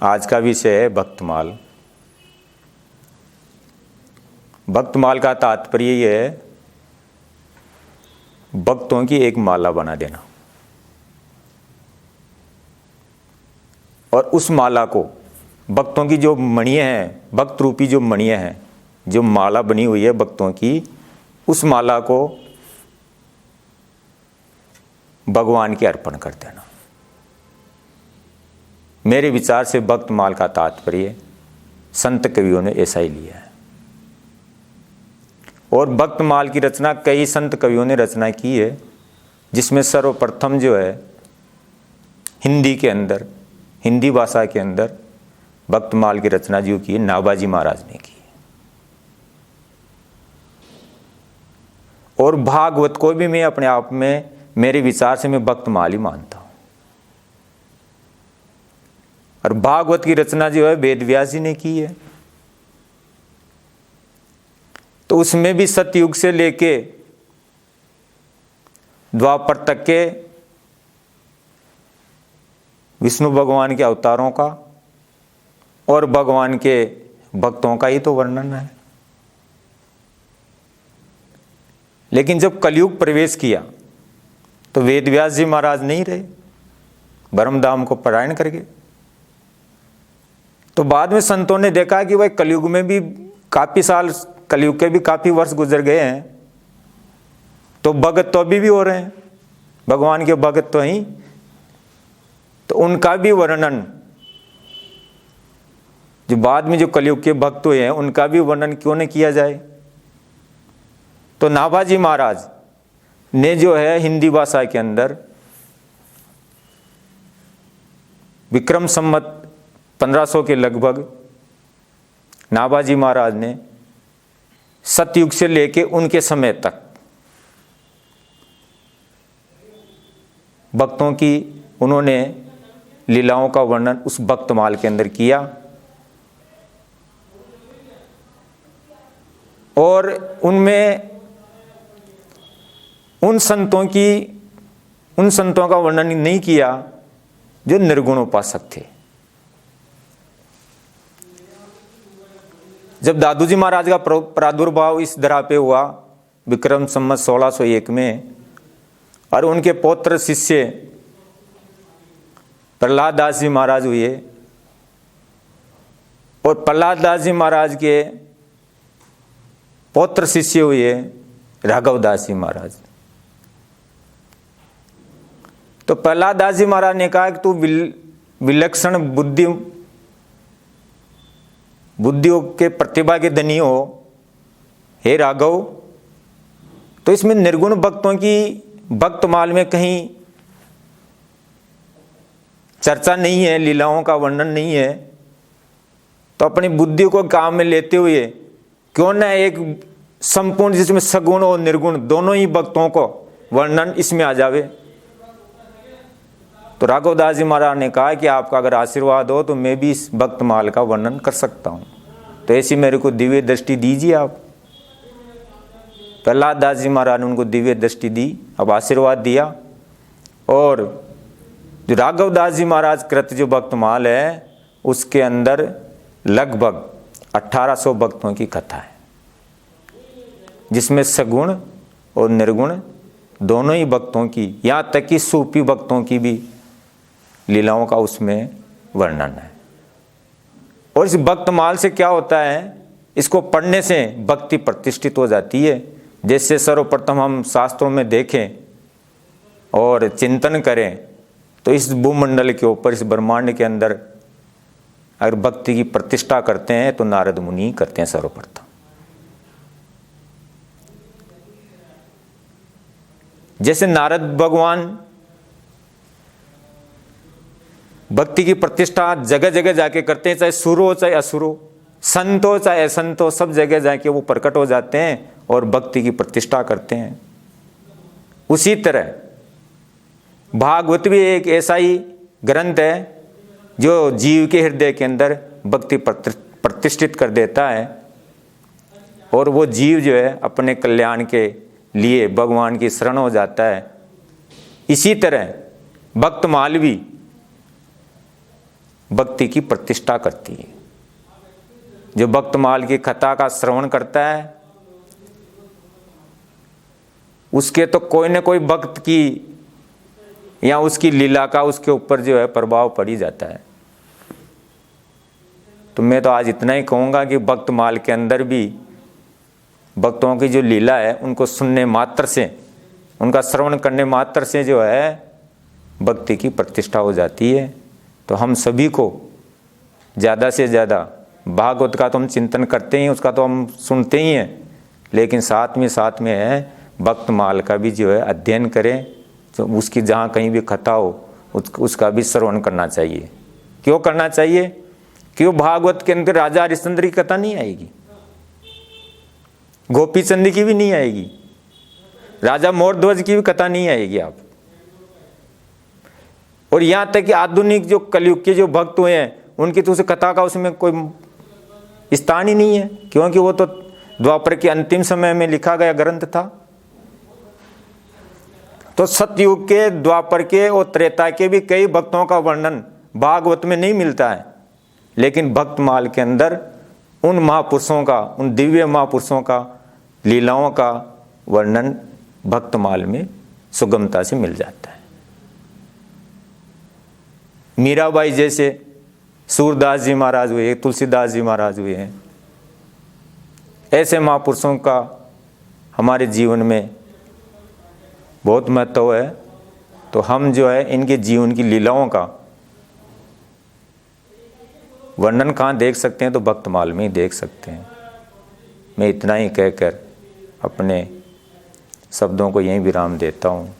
आज का विषय है भक्तमाल। भक्तमाल का तात्पर्य यह है भक्तों की एक माला बना देना और उस माला को भक्तों की जो मणियाँ हैं, भक्त रूपी जो मणियाँ हैं, जो माला बनी हुई है भक्तों की, उस माला को भगवान के अर्पण कर देना। मेरे विचार से भक्तमाल का तात्पर्य संत कवियों ने ऐसा ही लिया है। और भक्तमाल की रचना कई संत कवियों ने रचना की है, जिसमें सर्वप्रथम जो है हिंदी के अंदर, हिंदी भाषा के अंदर भक्तमाल की रचना जो की है नाभाजी महाराज ने की। और भागवत को भी मैं अपने आप में, मेरे विचार से मैं भक्तमाल ही मानता हूं। और भागवत की रचना जो है वेद व्यास जी ने की है। तो उसमें भी सतयुग से लेके द्वापर तक के विष्णु भगवान के अवतारों का और भगवान के भक्तों का ही तो वर्णन है। लेकिन जब कलयुग प्रवेश किया तो वेद व्यास जी महाराज नहीं रहे, ब्रह्मधाम को पलायन करके। तो बाद में संतों ने देखा कि भाई कलयुग में भी काफी साल, कलयुग के भी काफी वर्ष गुजर गए हैं, तो भगत तो अभी भी हो रहे हैं, भगवान के भगत तो ही, तो उनका भी वर्णन, जो बाद में जो कलयुग के भक्त हुए हैं उनका भी वर्णन क्यों न किया जाए। तो नाभाजी महाराज ने जो है हिंदी भाषा के अंदर विक्रम संवत 1500 के लगभग नाभाजी महाराज ने सतयुग से लेके उनके समय तक भक्तों की उन्होंने लीलाओं का वर्णन उस भक्तमाल के अंदर किया। और उनमें उन संतों का वर्णन नहीं किया जो निर्गुण उपासक थे। जब दादूजी महाराज का प्रादुर्भाव इस धरा पे हुआ विक्रम संवत 1601 में, और उनके पौत्र शिष्य प्रहलाद दास जी महाराज हुए, और प्रहलाद दास जी महाराज के पौत्र शिष्य हुए राघव दास जी महाराज। तो प्रहलाद दास जी महाराज ने कहा कि तू विलक्षण बुद्धियों के प्रतिभा के धनी हो हे राघव। तो इसमें निर्गुण भक्तों की भक्तमाल में कहीं चर्चा नहीं है, लीलाओं का वर्णन नहीं है। तो अपनी बुद्धि को काम में लेते हुए क्यों न एक संपूर्ण, जिसमें सगुण और निर्गुण दोनों ही भक्तों को वर्णन इसमें आ जावे। तो राघव दास जी महाराज ने कहा कि आपका अगर आशीर्वाद हो तो मैं भी इस भक्तमाल का वर्णन कर सकता हूं, तो ऐसी मेरे को दिव्य दृष्टि दीजिए आप। प्रहलाद दास जी महाराज ने उनको दिव्य दृष्टि दी, अब आशीर्वाद दिया। और जो राघव दास जी महाराज कृत जो भक्तमाल है उसके अंदर लगभग 1800 भक्तों की कथा है, जिसमें सगुण और निर्गुण दोनों ही भक्तों की, यहाँ तक कि सूफी भक्तों की भी लीलाओं का उसमें वर्णन है। और इस भक्तमाल से क्या होता है, इसको पढ़ने से भक्ति प्रतिष्ठित हो जाती है। जैसे सर्वप्रथम हम शास्त्रों में देखें और चिंतन करें तो इस भूमंडल के ऊपर, इस ब्रह्मांड के अंदर अगर भक्ति की प्रतिष्ठा करते हैं तो नारद मुनि करते हैं सर्वप्रथम। जैसे नारद भगवान भक्ति की प्रतिष्ठा जगह जगह जाके करते हैं, चाहे सुर हो चाहे असुर हो, संत हो चाहे असंत हो, सब जगह जाके वो प्रकट हो जाते हैं और भक्ति की प्रतिष्ठा करते हैं। उसी तरह भागवत भी एक ऐसा ही ग्रंथ है जो जीव के हृदय के अंदर भक्ति प्रतिष्ठित कर देता है, और वो जीव जो है अपने कल्याण के लिए भगवान की शरण हो जाता है। इसी तरह भक्तमाल भी भक्ति की प्रतिष्ठा करती है। जो भक्तमाल की कथा का श्रवण करता है उसके तो कोई न कोई भक्त की या उसकी लीला का उसके ऊपर जो है प्रभाव पड़ ही जाता है। तो मैं तो आज इतना ही कहूँगा कि भक्तमाल के अंदर भी भक्तों की जो लीला है उनको सुनने मात्र से, उनका श्रवण करने मात्र से जो है भक्ति की प्रतिष्ठा हो जाती है। तो हम सभी को ज़्यादा से ज़्यादा भागवत का तो हम चिंतन करते ही, उसका तो हम सुनते ही हैं, लेकिन साथ में है भक्तमाल का भी जो है अध्ययन करें। तो उसकी जहाँ कहीं भी कथा हो उसका भी श्रवण करना चाहिए। क्यों करना चाहिए? क्यों भागवत के अंदर राजा हरिश्चंद्र की कथा नहीं आएगी, गोपी चंद की भी नहीं आएगी, राजा मोरध्वज की भी कथा नहीं आएगी आप। और यहाँ तक कि आधुनिक जो कलयुग के जो भक्त हुए हैं उनकी तो उस कथा का उसमें कोई स्थान ही नहीं है, क्योंकि वो तो द्वापर के अंतिम समय में लिखा गया ग्रंथ था। तो सतयुग के, द्वापर के और त्रेता के भी कई भक्तों का वर्णन भागवत में नहीं मिलता है, लेकिन भक्तमाल के अंदर उन महापुरुषों का, उन दिव्य महापुरुषों का लीलाओं का वर्णन भक्तमाल में सुगमता से मिल जाता है। मीराबाई जैसे सूरदास जी महाराज हुए, तुलसीदास जी महाराज हुए हैं, ऐसे महापुरुषों का हमारे जीवन में बहुत महत्व है। तो हम जो है इनके जीवन की लीलाओं का वर्णन कहाँ देख सकते हैं? तो भक्तमाल में ही देख सकते हैं। मैं इतना ही कहकर अपने शब्दों को यहीं विराम देता हूँ।